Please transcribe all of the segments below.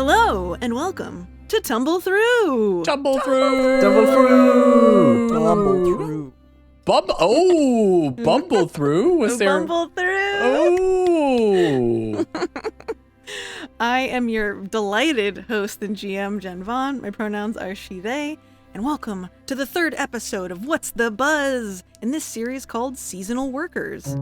Hello and welcome to Tumble Through. Tumble through. Tumble through. Tumble through. Bumble through. Was there? Bumble Through. Oh. I am your delighted host and GM, Jen Vaughn. My pronouns are she, they. And welcome to the third episode of What's the Buzz in this series called Seasonal Workers.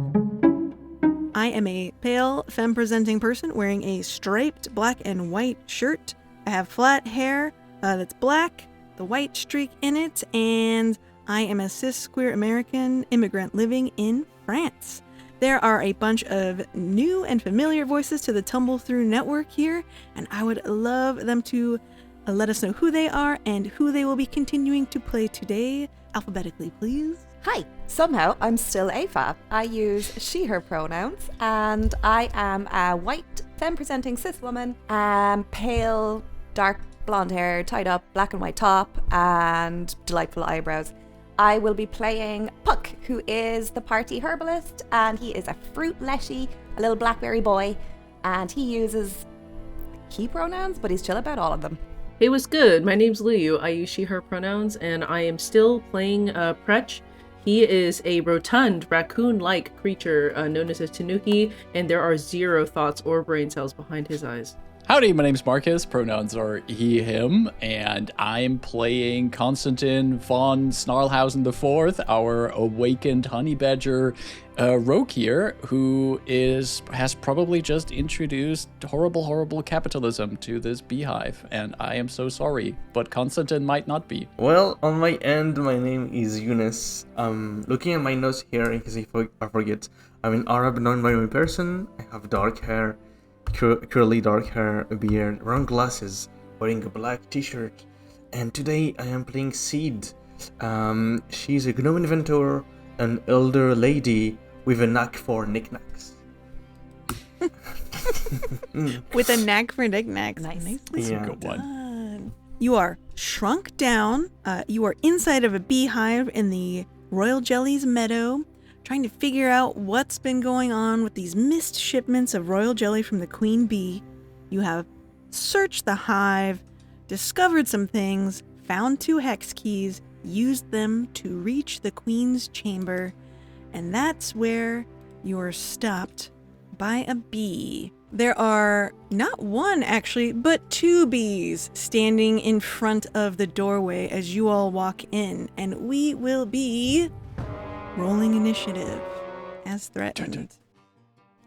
I am a pale, femme-presenting person wearing a striped black and white shirt. I have flat hair that's black, the white streak in it, and I am a cis queer American immigrant living in France. There are a bunch of new and familiar voices to the Tumble Through network here, and I would love them to let us know who they are and who they will be continuing to play today. Alphabetically, please. Hi, somehow I'm still AFAB. I use she, her pronouns, and I am a white, femme-presenting cis woman, pale, dark blonde hair, tied up, black and white top, and delightful eyebrows. I will be playing Puck, who is the party herbalist, and he is a fruit leshy, a little blackberry boy, and he uses he pronouns, but he's chill about all of them. Hey, what's good? My name's Liu. I use she, her pronouns, and I am still playing Pretch. He is a rotund, raccoon-like creature known as a tanuki, and there are zero thoughts or brain cells behind his eyes. Howdy, my name's Marcus. Pronouns are he, him, and I'm playing Konstantin von Snarlhausen IV, our awakened honey badger rogue here, who has probably just introduced horrible capitalism to this beehive, and I am so sorry, but Konstantin might not be. Well, on my end, my name is Yunus. Looking at my notes here, in case I forget, I'm an Arab non-binary person. I have dark hair, curly dark hair, a beard, round glasses, wearing a black t-shirt, and today I am playing Seed. She's a gnome inventor, an elder lady with a knack for knickknacks. With a knack for knickknacks. Nice. Nicely Yeah. Good one. done. You are shrunk down. You are inside of a beehive in the Royal Jellies meadow, trying to figure out what's been going on with these missed shipments of royal jelly from the queen bee. You have searched the hive, discovered some things, found 2 hex keys, used them to reach the queen's chamber, and that's where you're stopped by a bee. There are not one actually, but 2 bees standing in front of the doorway as you all walk in, and we will be rolling initiative as threatened.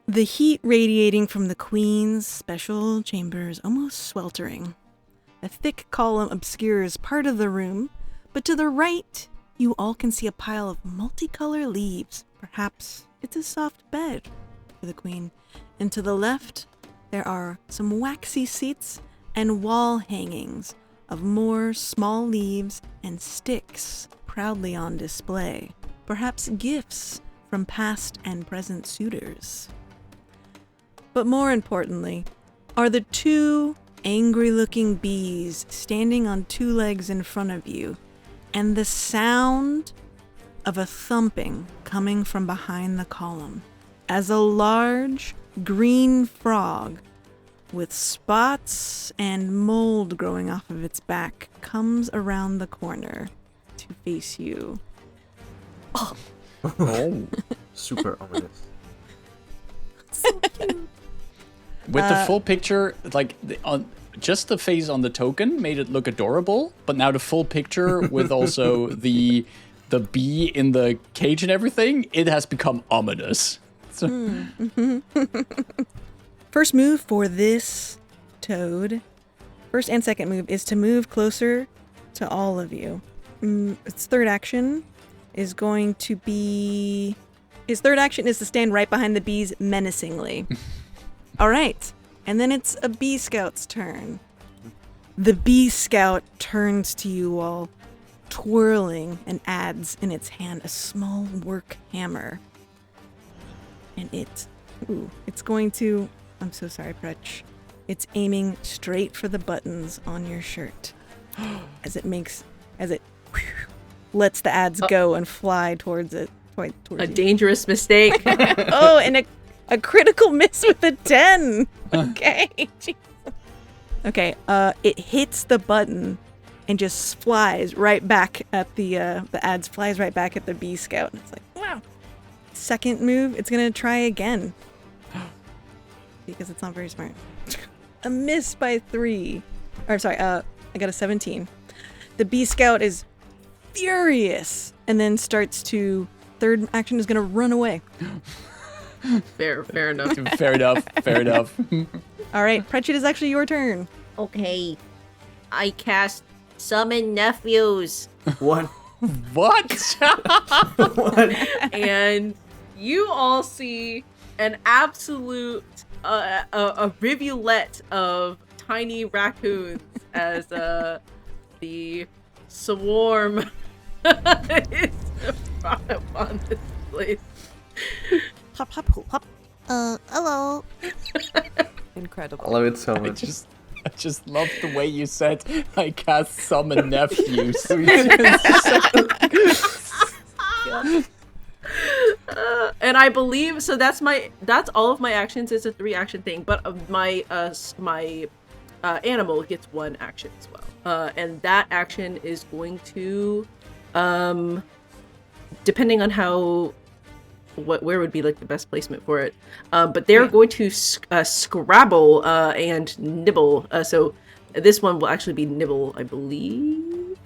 The heat radiating from the queen's special chamber is almost sweltering. A thick column obscures part of the room, but to the right, you all can see a pile of multicolored leaves. Perhaps it's a soft bed for the queen. And to the left, there are some waxy seats and wall hangings of more small leaves and sticks proudly on display. Perhaps gifts from past and present suitors. But more importantly, are the 2 angry-looking bees standing on 2 legs in front of you, and the sound of a thumping coming from behind the column as a large green frog with spots and mold growing off of its back comes around the corner to face you. Oh. Super ominous. With the full picture, like just the face on the token made it look adorable, but now the full picture with also the bee in the cage and everything, it has become ominous. So. First move for this toad, first and second move, is to move closer to all of you. Its third action is going to be... His third action is to stand right behind the bees menacingly. All right. And then it's a bee scout's turn. The bee scout turns to you all, twirling, and adds in its hand a small work hammer. And it's going to... I'm so sorry, Pretch. It's aiming straight for the buttons on your shirt. As it lets the ads go and fly towards it. Towards A you. dangerous mistake. Oh, and a critical miss with a 10. Okay. Okay, it hits the button and just flies right back at the ads flies right back at the bee scout. It's like, wow. Second move, it's gonna try again. Because it's not very smart. A miss by 3. Or sorry, I got a 17. The bee scout is furious and then starts to, third action is gonna run away. Fair enough. Fair enough. All right, Pratchett, is actually your turn. Okay. I cast Summon Nephews. What? What? What? And you all see an absolute a rivulet of tiny raccoons as the swarm is brought upon this place. Hop, hop, hop, hop. Hello. I Incredible. love it so I much. just love the way you said I cast summon nephews. And I believe so. That's all of my actions. It's a 3-action thing, but my animal gets 1 action as well. And that action is going to, depending on how, where would be like the best placement for it. But they're going to scrabble and nibble. So this one will actually be nibble, I believe.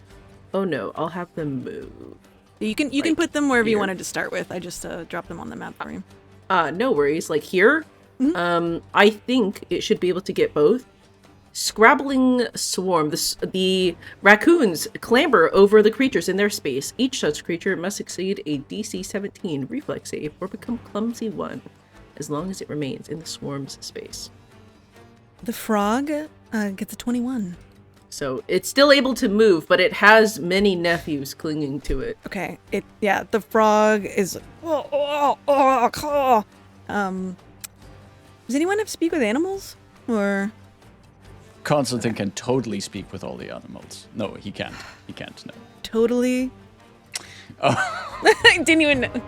Oh no, I'll have them move. You can put them wherever you here. wanted to start with. I just dropped them on the map for you. No worries. Like here, I think it should be able to get both. Scrabbling swarm. The raccoons clamber over the creatures in their space. Each such creature must succeed a DC 17 reflex save or become clumsy 1, as long as it remains in the swarm's space. The frog gets a 21. So it's still able to move, but it has many nephews clinging to it. Okay. The frog is. Does anyone have speak with animals? Or Constantine can totally speak with all the animals. No, he can't. He can't, no. totally? Oh. I didn't even know.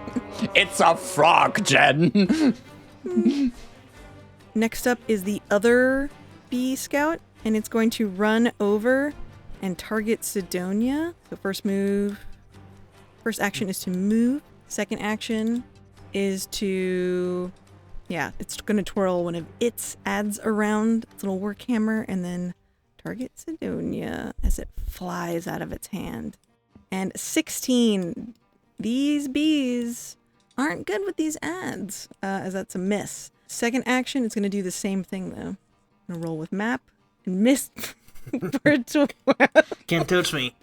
It's a frog, Jen! Next up is the other bee scout, and it's going to run over and target Sidonia. So first action is to move. Second action is to, it's going to twirl one of its adds around its little work hammer and then target Sidonia as it flies out of its hand. And 16. These bees aren't good with these adds, as that's a miss. Second action, it's going to do the same thing, though. I'm going to roll with map and miss for 12. Can't touch me.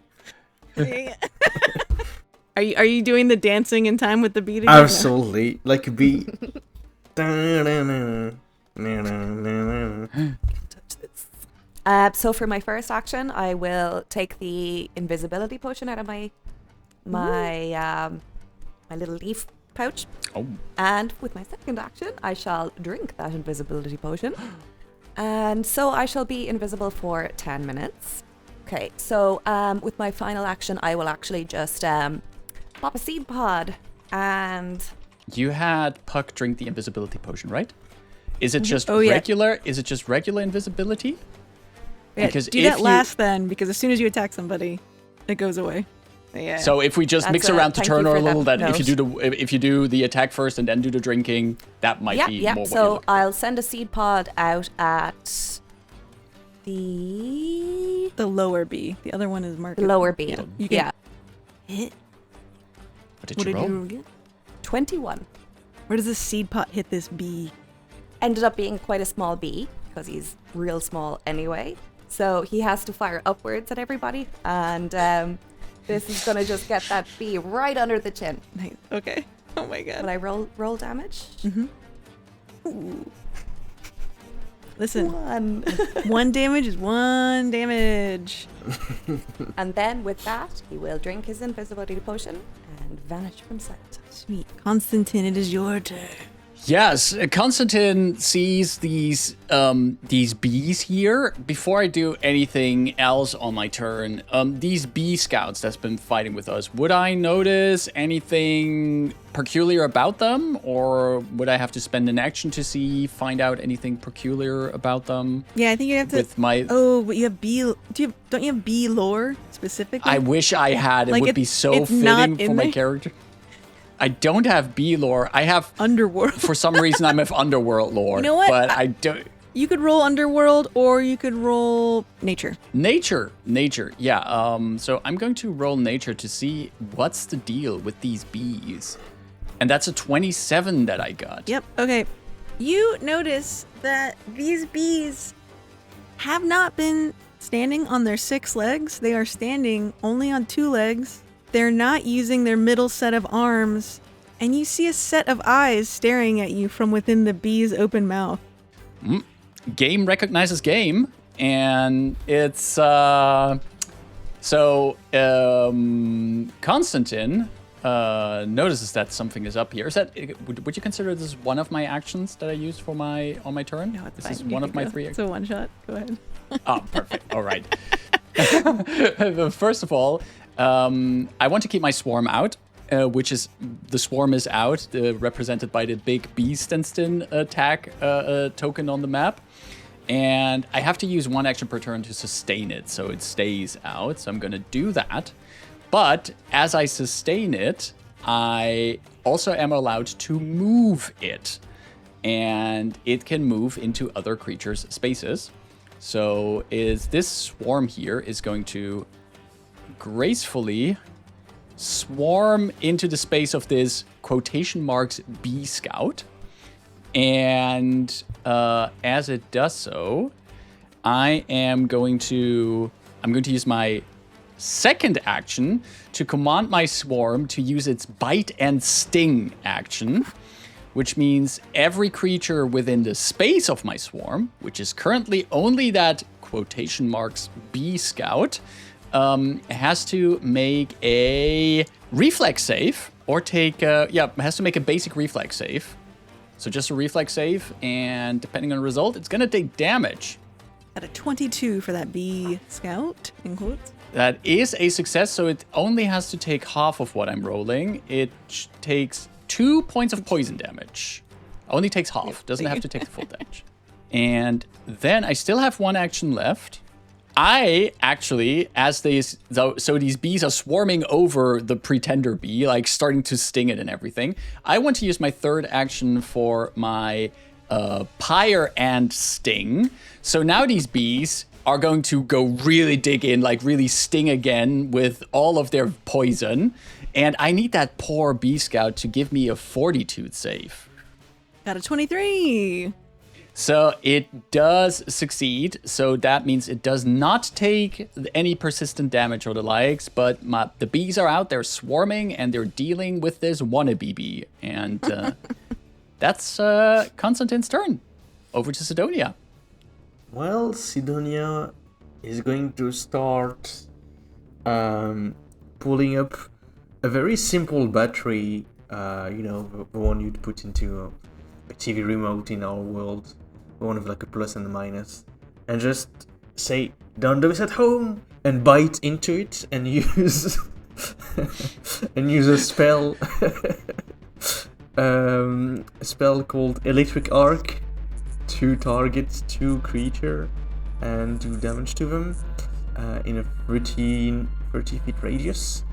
Are you doing the dancing in time with the beat again? Absolutely. Like a bee. So for my first action, I will take the invisibility potion out of my little leaf pouch. Oh. And with my second action, I shall drink that invisibility potion. And so I shall be invisible for 10 minutes. Okay, so with my final action, I will actually just pop a seed pod and... You had Puck drink the invisibility potion, right? Is it just Oh, yeah. regular? Is it just regular invisibility? Yeah, Because do if that you- last then, because as soon as you attack somebody, it goes away. Yeah. So if we just That's mix a- around to thank turn you or for a little, that that if you do the attack first and then do the drinking, that might be more what you're So looking I'll send a seed pod out at the the lower B. The other one is marked. lower B. You can Yeah, hit. What did What you did roll? you get? 21. Where does this seed pot hit this bee? Ended up being quite a small bee because he's real small anyway. So he has to fire upwards at everybody, and this is gonna just get that bee right under the chin. Nice. Okay. Oh my god. Will I roll damage? Listen, 1. 1 damage is 1 damage. And then with that, he will drink his invisibility potion and vanish from sight. Sweet. Constantine, it is your turn. Yes, Konstantin sees these bees here. Before I do anything else on my turn, these bee scouts that's been fighting with us, would I notice anything peculiar about them, or would I have to spend an action to find out anything peculiar about them? Yeah, I think you have to. With my, Oh, but you have bee. Don't you have bee lore specifically? I wish I had. It Like, would be so it's not fitting in for my there? character. I don't have bee lore. I have. Underworld. For some reason, I'm of underworld lore. You know what? But I don't. You could roll underworld, or you could roll nature. Nature. Yeah. So I'm going to roll nature to see what's the deal with these bees, and that's a 27 that I got. Yep. Okay. You notice that these bees have not been standing on their 6 legs. They are standing only on 2 legs. They're not using their middle set of arms, and you see a set of eyes staring at you from within the bee's open mouth. Game recognizes game, and it's Konstantin notices that something is up here. Is that would you consider this one of my actions that I used for on my turn? No, it's this fine. is You one can of my go. 3 It's a one shot. Go ahead. Oh, perfect. All right. First of all, I want to keep my swarm out, which is the swarm is out, represented by the big Beestensten attack token on the map. And I have to use 1 action per turn to sustain it, so it stays out. So I'm going to do that. But as I sustain it, I also am allowed to move it. And it can move into other creatures' spaces. So this swarm here is going to gracefully swarm into the space of this quotation marks bee scout. And as it does so, I'm going to use my second action to command my swarm to use its bite and sting action, which means every creature within the space of my swarm, which is currently only that quotation marks bee scout, has to make a reflex save or has to make a basic reflex save. So just a reflex save, and depending on the result, it's going to take damage. Got a 22 for that bee scout, in quotes. That is a success, so it only has to take half of what I'm rolling. It takes 2 points of poison damage. Only takes half, doesn't have to take the full damage. And then I still have 1 action left. I actually, these bees are swarming over the pretender bee, like starting to sting it and everything. I want to use my 3rd action for my pyre and sting. So now these bees are going to go really dig in, like really sting again with all of their poison. And I need that poor bee scout to give me a fortitude save. Got a 23. So it does succeed. So that means it does not take any persistent damage or the likes, but the bees are out there swarming and they're dealing with this wannabe bee. And that's Konstantin's turn. Over to Sidonia. Well, Sidonia is going to start pulling up a very simple battery, the one you'd put into a TV remote in our world, the one with like a plus and a minus, and just say, "Don't do this at home," and bite into it and use a spell, a spell called Electric Arc, to target 2 creatures and do damage to them in a 30 feet radius.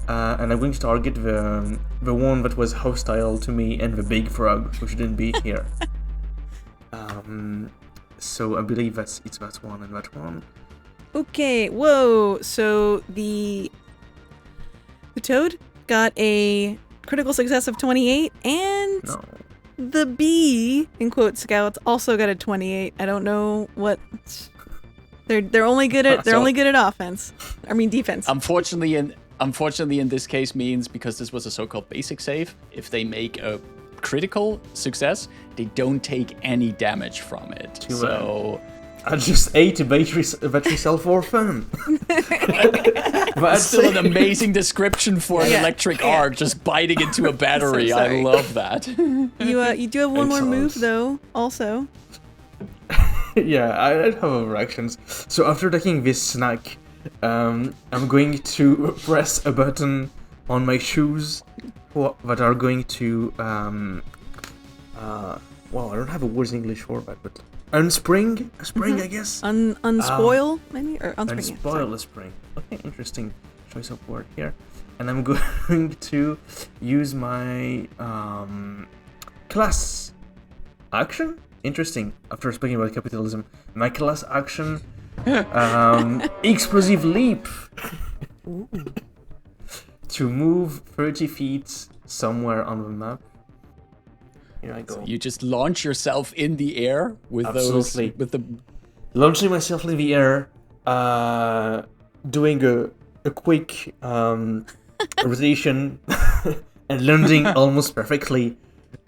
And I'm going to target the one that was hostile to me and the big frog, who shouldn't be here. So I believe it's that one and that one. Okay, whoa. So the toad got a critical success of 28, and No. the bee, in quote scouts, also got a 28. I don't know what. They're only good at offense. I mean defense. Unfortunately, in this case means, because this was a so-called basic save, if they make a critical success, they don't take any damage from it. So I just ate a battery cell for fun. That's still an amazing description for an Yeah. electric arc, just biting into a battery. I sorry. love that. You do have one more move Excellent. though. Also, Yeah, I have other actions. So after taking this snack, I'm going to press a button on my shoes that are going to well, I don't have a word in English for that, but unspring, a spring, I guess. unspoil maybe or unspring. yeah, sorry. Unspoil a spring. Okay, interesting choice of word here. And I'm going to use my class action. Interesting. After speaking about capitalism, my class action, explosive leap, to move 30 feet somewhere on the map. Here I go. You just launch yourself in the air with Absolutely. those, with the. Launching myself in the air, doing a quick rotation, and landing almost perfectly,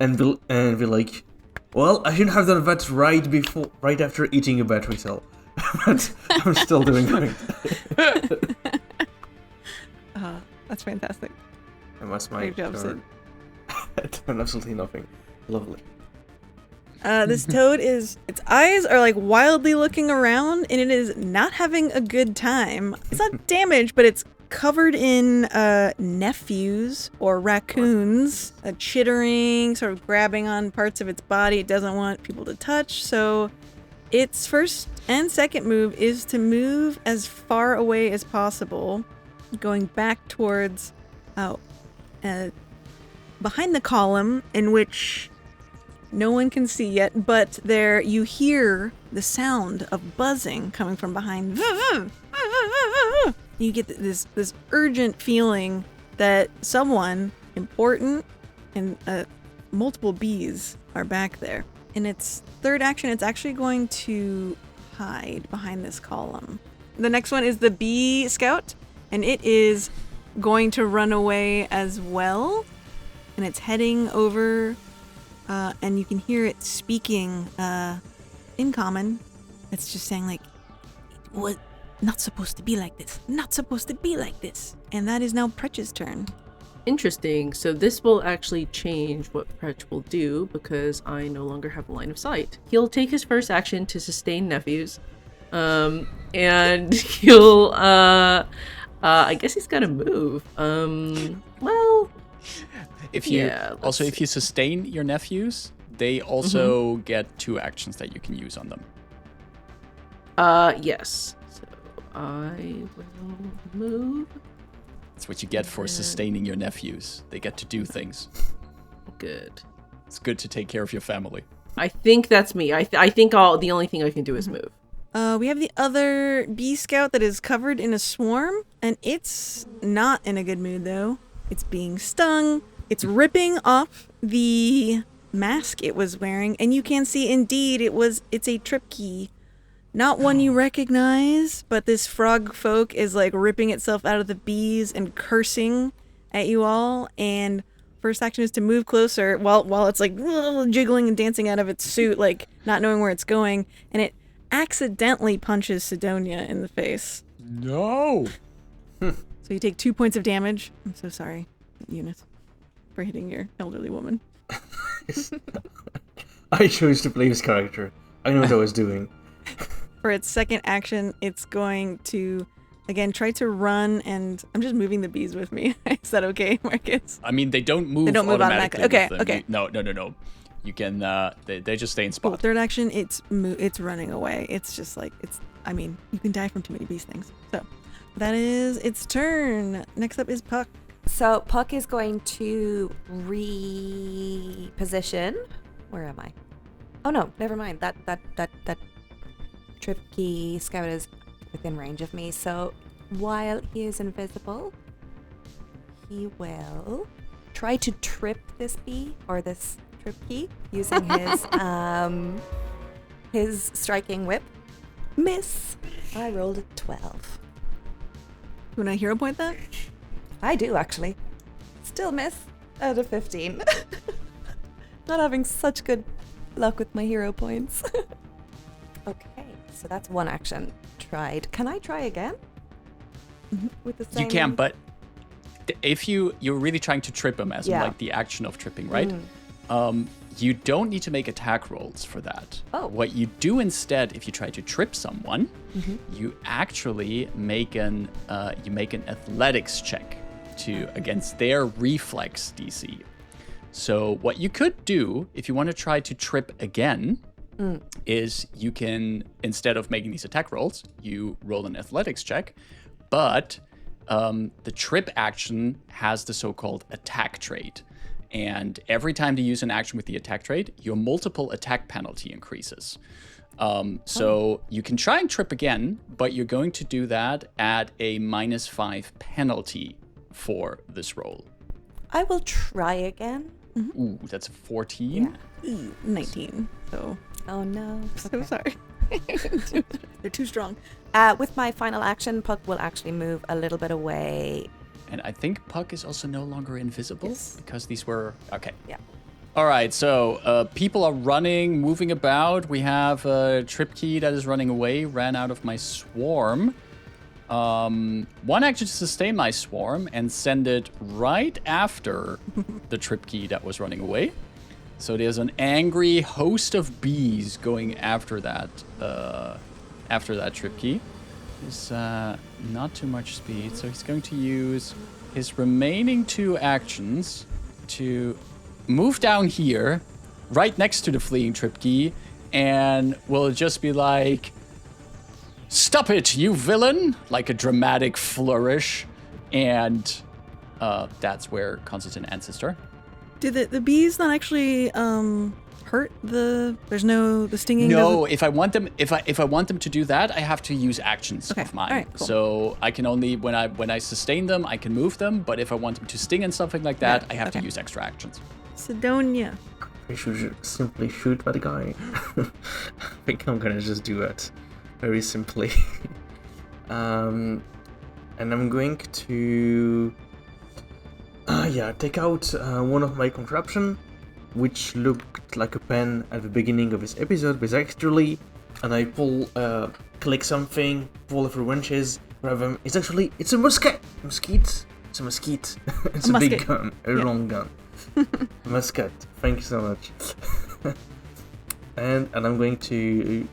and be like, well, I shouldn't have done that right after eating a battery cell, but I'm still doing it. That's fantastic. And that's my Great job, turn. I've done absolutely nothing. Lovely. This toad its eyes are like wildly looking around, and it is not having a good time. It's not damaged, but it's covered in nephews or raccoons, chittering, sort of grabbing on parts of its body it doesn't want people to touch. So its first and second move is to move as far away as possible, going back towards behind the column, in which no one can see yet, but there you hear the sound of buzzing coming from behind. You get this urgent feeling that someone important and multiple bees are back there. In its third action, it's actually going to hide behind this column. The next one is the bee scout, and it is going to run away as well. And it's heading over, and you can hear it speaking in common. It's just saying like, "What? Not supposed to be like this. Not supposed to be like this." And that is now Pretch's turn. Interesting. So this will actually change what Pretch will do because I no longer have a line of sight. He'll take his first action to sustain nephews, and he'll I guess he's got to move. Well. If you Yeah, also if you sustain your nephews, they also get 2 actions that you can use on them. Yes. So I will move. That's what you get for sustaining your nephews. They get to do things. Good. It's good to take care of your family. I think that's me. I think the only thing I can do is move. We have the other bee scout that is covered in a swarm, and it's not in a good mood though. It's being stung. It's ripping off the mask it was wearing, and you can see indeed it's a trip key. Not one you recognize, but this frog folk is like ripping itself out of the bees and cursing at you all. And first action is to move closer while it's like jiggling and dancing out of its suit, like not knowing where it's going. And it accidentally punches Sidonia in the face. No! So you take 2 points of damage. I'm so sorry, Eunice, for hitting your elderly woman. I chose to play this character. I know what I was doing. For its second action, it's going to, again, try to run, and I'm just moving the bees with me. Is that okay, Marcus? I mean, they don't move, automatically. automatically. Okay, with them. okay. No. You can, they just stay in Cool. spot. Third action, it's running away. It's just like, you can die from too many bee stings. So that is its turn. Next up is Puck. So Puck is going to reposition. Where am I? Oh no, never mind. That trip key scout is within range of me. So while he is invisible, he will try to trip this bee or this trip key using his striking whip. Miss. I rolled a 12. You want to hero point that? I do, actually. Still miss out of 15. Not having such good luck with my hero points. Okay, so that's one action tried. Can I try again? with the You same... can, but if you're really trying to trip him, as in Yeah. like the action of tripping, right? You don't need to make attack rolls for that. Oh. What you do instead, if you try to trip someone, you actually make an athletics check against their reflex DC. So what you could do if you want to try to trip again is you can, instead of making these attack rolls, you roll an athletics check, but the trip action has the so-called attack trait. And every time you use an action with the attack trait, your multiple attack penalty increases. So you can try and trip again, but you're going to do that at a -5 penalty for this roll. I will try again. Ooh, that's a 14. Yeah. 19. So, Oh no. so sorry. They're too strong. With my final action, Puck will actually move a little bit away. And I think Puck is also no longer invisible Yes. because these were... Okay. Yeah. All right, so people are running, moving about. We have Tripkey that is running away, ran out of my swarm. One action to sustain my swarm and send it right after the Tripkey that was running away. So there's an angry host of bees going after that Tripkey. He's not too much speed, so he's going to use his remaining 2 actions to move down here, right next to the fleeing Tripkey, and will just be like, "Stop it, you villain!" Like a dramatic flourish, and that's where Constantine ends his turn. Did the bees not actually hurt there's no the stinging? No, if I want them to do that, I have to use actions Okay, of mine. all right, cool. So I can only when I sustain them, I can move them. But if I want them to sting and something like that, I have to okay. use extra actions. Sidonia. I should simply shoot that guy. I think I'm gonna just do it very simply. And I'm going to take out one of my contraption, which looked like a pen at the beginning of this episode, but actually, and I click something, pull a few wrenches, grab them. It's a musket. It's a mesquite. It's a big musket. gun, a long gun. Musket. Thank you so much. and I'm going to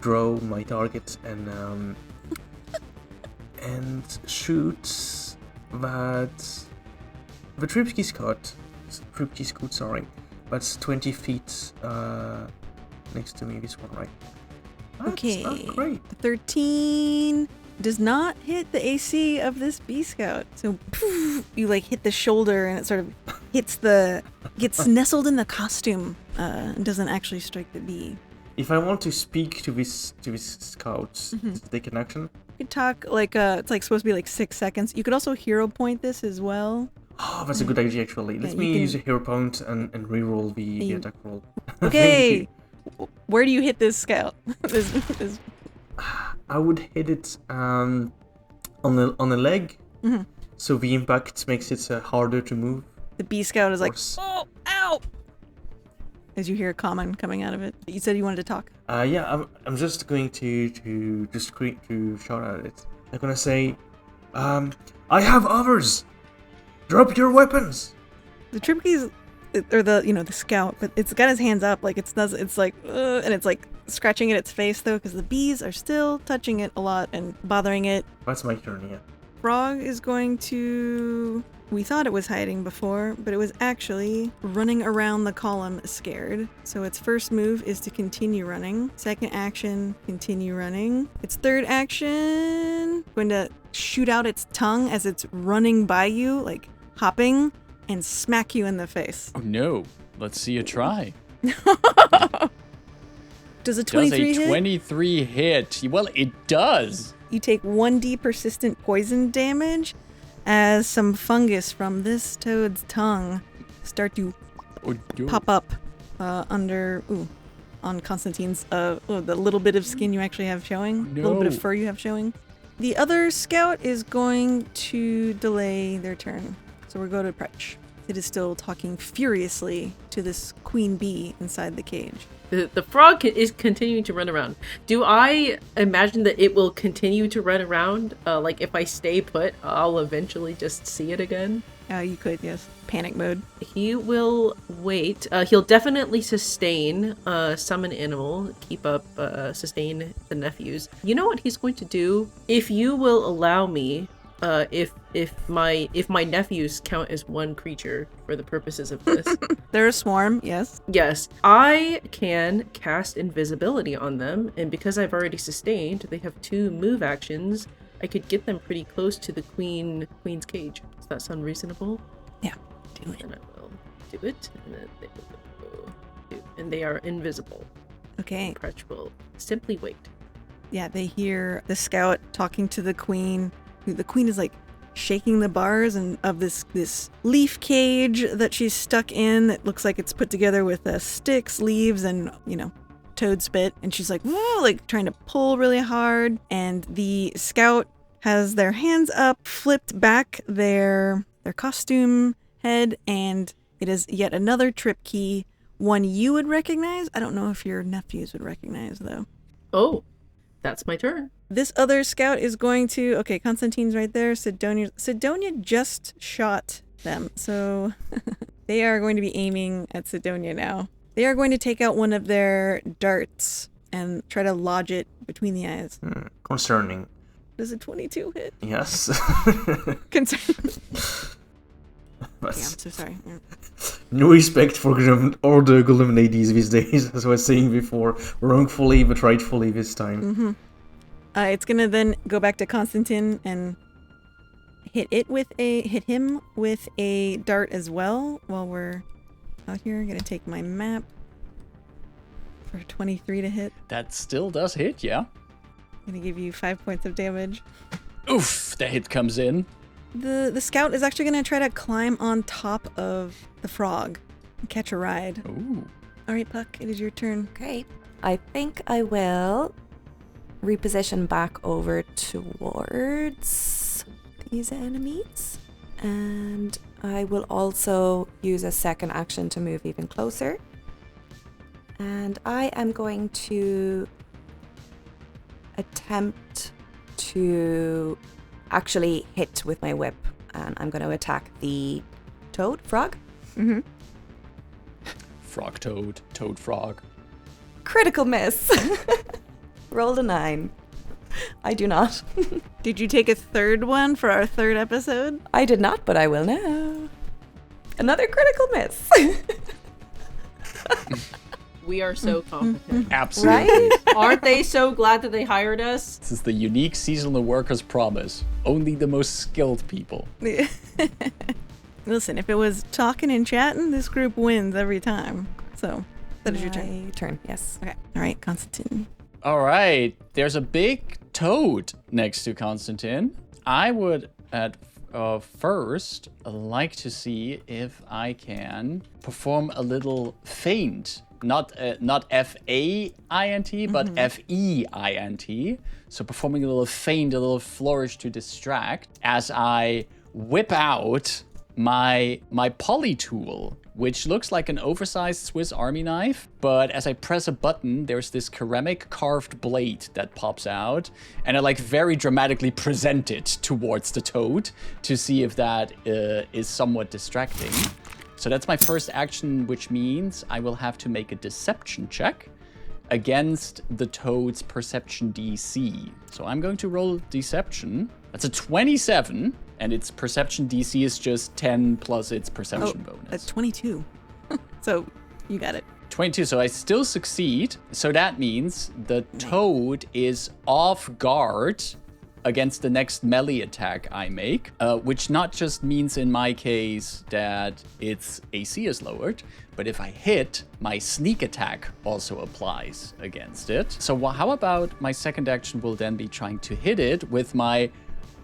draw my target and shoot that the Tripkey Scout, sorry. That's 20 feet next to me, this one, right? Okay. That's great. 13 does not hit the AC of this bee scout. So poof, you like hit the shoulder and it sort of gets nestled in the costume and doesn't actually strike the bee. If I want to speak to this scouts, to take an action. You could talk like it's like supposed to be like 6 seconds. You could also hero point this as well. Oh, that's a good idea, actually. Let me use a hero point and reroll the attack roll. Okay. Where do you hit this scout? this... I would hit it on the leg, so the impact makes it harder to move. The bee scout is like, Course. oh, ow! As you hear a comment coming out of it. You said you wanted to talk. I'm just going to shout at it. I'm gonna say, I have others. Drop your weapons. The Tripkey's, or the scout, but it's got his hands up, like and it's like scratching at its face though, because the bees are still touching it a lot and bothering it. That's my turn, yeah. Frog is going to... We thought it was hiding before, but it was actually running around the column scared. So its first move is to continue running. Second action, continue running. Its third action, going to shoot out its tongue as it's running by you, like hopping, and smack you in the face. Oh no! Let's see a try. Does a 23 does a hit? 23 hit? Well, it does. You take 1d persistent poison damage as some fungus from this toad's tongue start to Oh, no. pop up on Constantine's the little bit of skin you actually have showing, No. little bit of fur you have showing. The other scout is going to delay their turn, so we'll go to Pyxx. It is still talking furiously to this queen bee inside the cage. The frog is continuing to run around. Do I imagine that it will continue to run around? Like if I stay put, I'll eventually just see it again? You could, yes. Panic mode. He will wait. He'll definitely sustain, summon animal, keep up, sustain the nephews. You know what he's going to do? If you will allow me, if my nephews count as one creature for the purposes of this. They're a swarm, yes. Yes, I can cast invisibility on them, and because I've already sustained, they have 2 move actions. I could get them pretty close to the queen's cage. Does that sound reasonable? Yeah, do it. And I will do it, and then they will do, and they are invisible. Okay. Pretch will simply wait. Yeah, they hear the scout talking to the queen. The queen is like shaking the bars and of this leaf cage that she's stuck in that looks like it's put together with sticks, leaves, and toad spit. And she's like, whoa, like trying to pull really hard. And the scout has their hands up, flipped back their costume head, and it is yet another trip key. One you would recognize. I don't know if your nephews would recognize though. Oh, that's my turn. This other scout is going to... Okay, Constantine's right there. Sidonia just shot them, so they are going to be aiming at Sidonia now. They are going to take out one of their darts and try to lodge it between the eyes. Concerning. Does a 22 hit? Yes. Concerning. But Okay, I'm so sorry. no respect for all the Golem ladies these days, as I was saying before. Wrongfully, but rightfully this time. Mm-hmm. It's gonna then go back to Constantine and hit him with a dart as well while we're out here. I'm gonna take my map for 23 to hit. That still does hit, yeah. I'm gonna give you 5 points of damage. Oof, the hit comes in. The scout is actually gonna try to climb on top of the frog and catch a ride. Ooh. All right, Puck, it is your turn. Okay. I think I will reposition back over towards these enemies. And I will also use a second action to move even closer. And I am going to attempt to actually hit with my whip. And I'm going to attack the frog. Mm-hmm. Frog toad, toad frog. Critical miss. Rolled a 9. I do not. Did you take a third one for our third episode? I did not, but I will now. Another critical miss. We are so competent. Absolutely. Right? Aren't they so glad that they hired us? This is the unique seasonal workers promise. Only the most skilled people. Listen, if it was talking and chatting, this group wins every time. So, that is your turn. My turn, yes. Okay. All right, Constantine. All right. There's a big toad next to Constantine. I would at first like to see if I can perform a little feint. Not F-A-I-N-T, but F-E-I-N-T. So performing a little feint, a little flourish to distract as I whip out my poly tool, which looks like an oversized Swiss Army knife. But as I press a button, there's this ceramic carved blade that pops out, and I like very dramatically present it towards the toad to see if that is somewhat distracting. So that's my first action, which means I will have to make a deception check against the toad's perception DC. So I'm going to roll deception. That's a 27, and its perception DC is just 10 plus its perception bonus. That's 22. So, you got it. 22, so I still succeed. So that means the toad is off guard against the next melee attack I make, which not just means in my case that its AC is lowered, but if I hit, my sneak attack also applies against it. So how about my second action will then be trying to hit it with my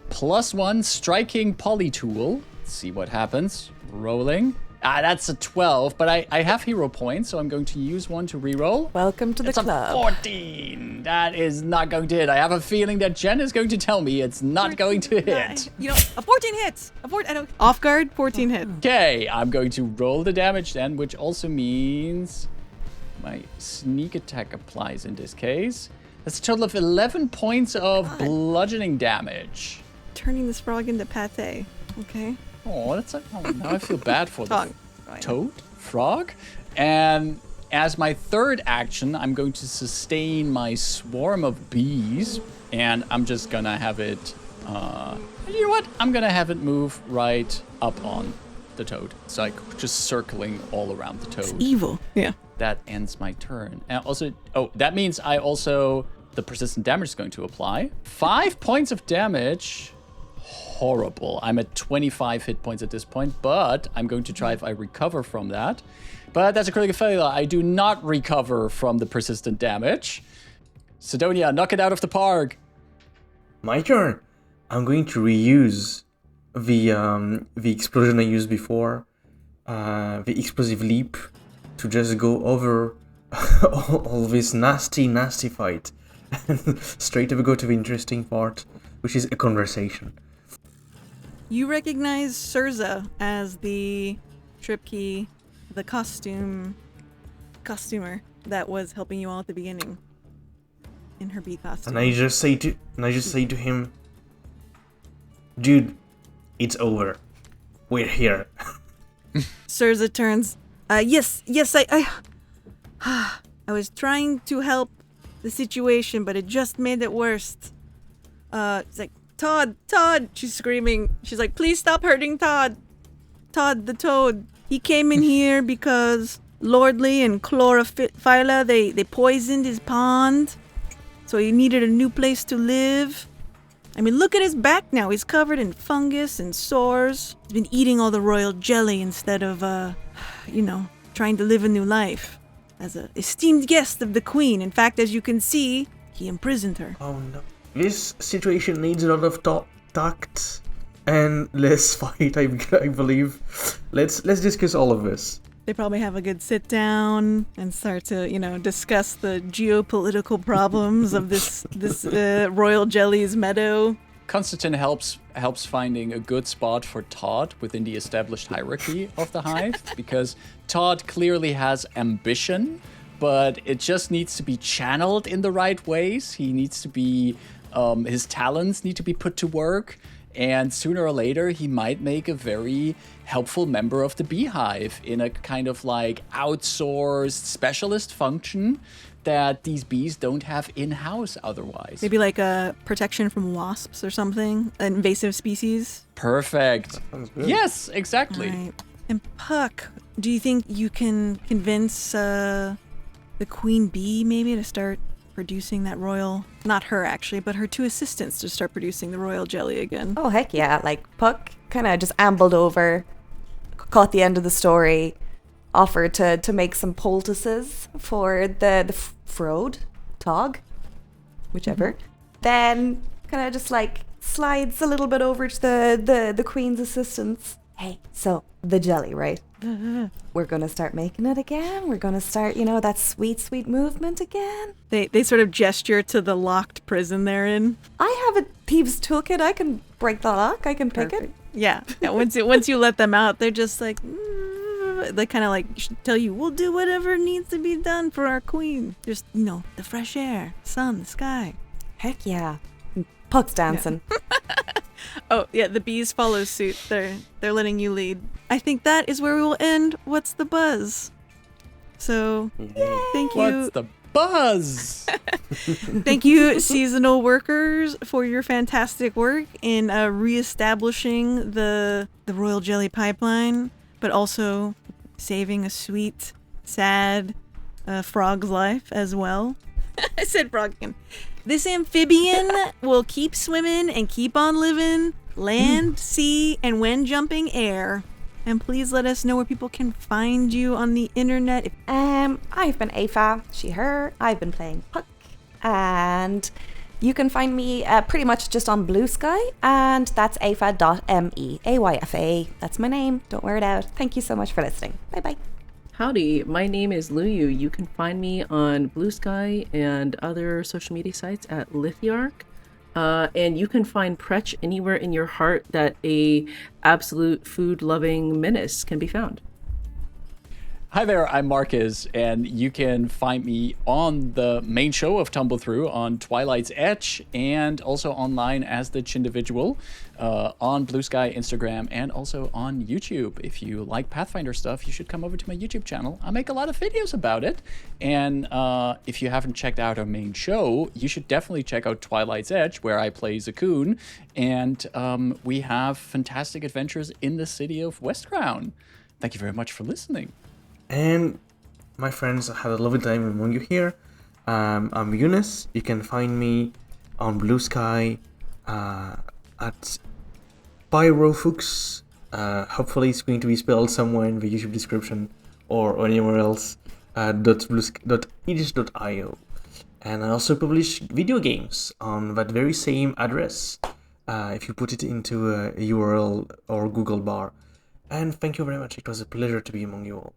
+1 striking poly tool. Let's see what happens. Rolling. That's a 12, but I have hero points, so I'm going to use one to reroll. Welcome to the It's club. a 14. That is not going to hit. I have a feeling that Jen is going to tell me it's not going to hit. You know, a 14 hits. Off guard, 14 hits. Okay, I'm going to roll the damage then, which also means my sneak attack applies in this case. That's a total of 11 points of bludgeoning damage. Turning this frog into pate. Okay. Oh, now I feel bad for the Frog. toad? Frog? And as my third action, I'm going to sustain my swarm of bees, and I'm just gonna have it, you know what? I'm gonna have it move right up on the toad. It's like just circling all around the toad. Evil. Yeah. That ends my turn. And also, that means the persistent damage is going to apply. 5 points of damage. Horrible. I'm at 25 hit points at this point, but I'm going to try if I recover from that. But that's a critical failure. I do not recover from the persistent damage. Sidonia, knock it out of the park. My turn. I'm going to reuse the explosion I used before, the explosive leap, to just go over all this nasty fight and straight up go to the interesting part, which is a conversation. You recognize Surza as the Tripkey, the costumer that was helping you all at the beginning in her bee costume. And I just say to him, dude, it's over. We're here. Surza turns. Yes, I was trying to help the situation, but it just made it worse. It's like, Todd, she's screaming. She's like, please stop hurting Todd. Todd, the toad. He came in here because Lordly and Chlorophylla, they poisoned his pond. So he needed a new place to live. I mean, look at his back now. He's covered in fungus and sores. He's been eating all the royal jelly instead of, trying to live a new life. As an esteemed guest of the queen. In fact, as you can see, he imprisoned her. Oh no. This situation needs a lot of tact and less fight, I believe. Let's discuss all of this. They probably have a good sit down and start to, discuss the geopolitical problems of this royal jellies meadow. Constantine helps finding a good spot for Todd within the established hierarchy of the hive, because Todd clearly has ambition, but it just needs to be channeled in the right ways. He needs to be, his talents need to be put to work, and sooner or later he might make a very helpful member of the beehive in a kind of like outsourced specialist function that these bees don't have in-house otherwise. Maybe like a protection from wasps or something, an invasive species. Perfect. Sounds good. Yes, exactly. Right. And Puck, do you think you can convince the queen bee maybe to start producing that royal, not her actually, but her two assistants to start producing the royal jelly again? Oh, heck yeah. Like, Puck kind of just ambled over, caught the end of the story, offered to make some poultices for the Frode, Tog, whichever. Then kind of just like slides a little bit over to the queen's assistants. Hey, so the jelly, right? We're going to start making it again. We're going to start, that sweet movement again. They sort of gesture to the locked prison they're in. I have a thieves toolkit. I can break the lock. I can pick it. Yeah. Once you let them out, they're just like, they kind of like tell you, we'll do whatever needs to be done for our queen. Just, the fresh air, sun, the sky. Heck yeah. Puck's dancing. Yeah. Oh, yeah, the bees follow suit. They're letting you lead. I think that is where we will end What's the Buzz? So, thank you. What's the buzz? Thank you, seasonal workers, for your fantastic work in reestablishing the royal jelly pipeline, but also saving a sweet, sad frog's life as well. I said frog again. This amphibian will keep swimming and keep on living, land, sea, and when jumping air. And please let us know where people can find you on the internet. I've been Afa, she, her. I've been playing Puck. And you can find me pretty much just on Blue Sky. And that's afa.me. AYFA. That's my name. Don't wear it out. Thank you so much for listening. Bye-bye. Howdy, my name is Luyu. You can find me on Blue Sky and other social media sites at Lithiarch. And you can find Pretch anywhere in your heart that a absolute food-loving menace can be found. Hi there, I'm Marcus, and you can find me on the main show of Tumble Through on Twilight's Edge, and also online as the Chindividual on Blue Sky, Instagram, and also on YouTube. If you like Pathfinder stuff, you should come over to my YouTube channel. I make a lot of videos about it, and if you haven't checked out our main show, you should definitely check out Twilight's Edge, where I play Zakoon, and we have fantastic adventures in the city of Westcrown. Thank you very much for listening. And my friends, I had a lovely time among you here. I'm Eunice. You can find me on Blue Sky at Pyrofux. Hopefully it's going to be spelled somewhere in the YouTube description or anywhere else. .edge.io. And I also publish video games on that very same address if you put it into a URL or Google bar. And thank you very much. It was a pleasure to be among you all.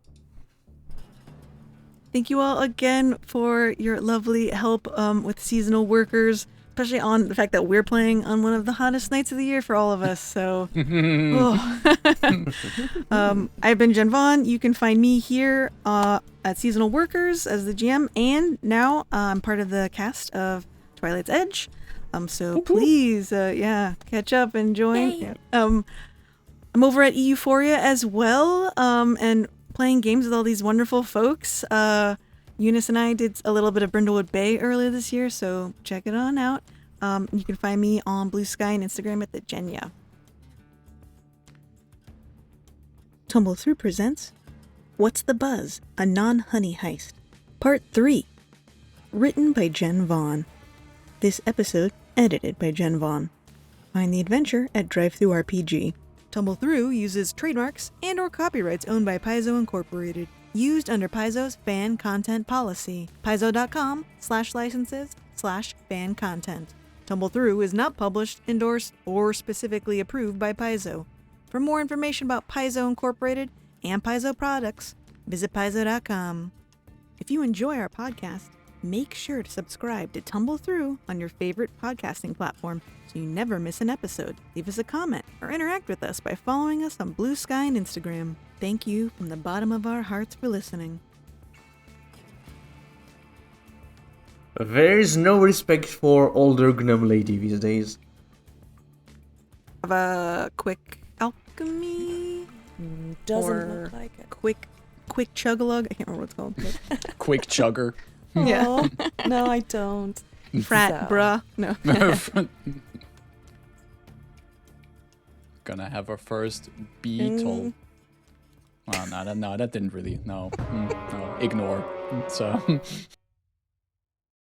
Thank you all again for your lovely help with seasonal workers, especially on the fact that we're playing on one of the hottest nights of the year for all of us. So, I've been Jen Vaughn. You can find me here at Seasonal Workers as the GM, and now I'm part of the cast of Twilight's Edge. So please, catch up and join. I'm over at Euphoria as well, and playing games with all these wonderful folks. Eunice and I did a little bit of Brindlewood Bay earlier this year, so check it on out. You can find me on Blue Sky and Instagram at the Genya. Tumble Through presents What's the Buzz? A Non-Honey Heist. Part 3. Written by Jen Vaughn. This episode edited by Jen Vaughn. Find the adventure at DriveThruRPG. Tumble Through uses trademarks and or copyrights owned by Paizo Incorporated, used under Paizo's fan content policy. Paizo.com/licenses/fan content. Tumble Through is not published, endorsed, or specifically approved by Paizo. For more information about Paizo Incorporated and Paizo products, visit Paizo.com. If you enjoy our podcast, make sure to subscribe to Tumble Through on your favorite podcasting platform so you never miss an episode. Leave us a comment or interact with us by following us on Blue Sky and Instagram. Thank you from the bottom of our hearts for listening. There's no respect for older gnome lady these days. Have a quick alchemy? Doesn't Or look like it. Quick chug-a-lug? I can't remember what it's called. But Quick chugger. Yeah. No, I don't. Frat, So. bruh. No. Gonna have our first beetle. Oh, no, that didn't really. No, no, ignore. So.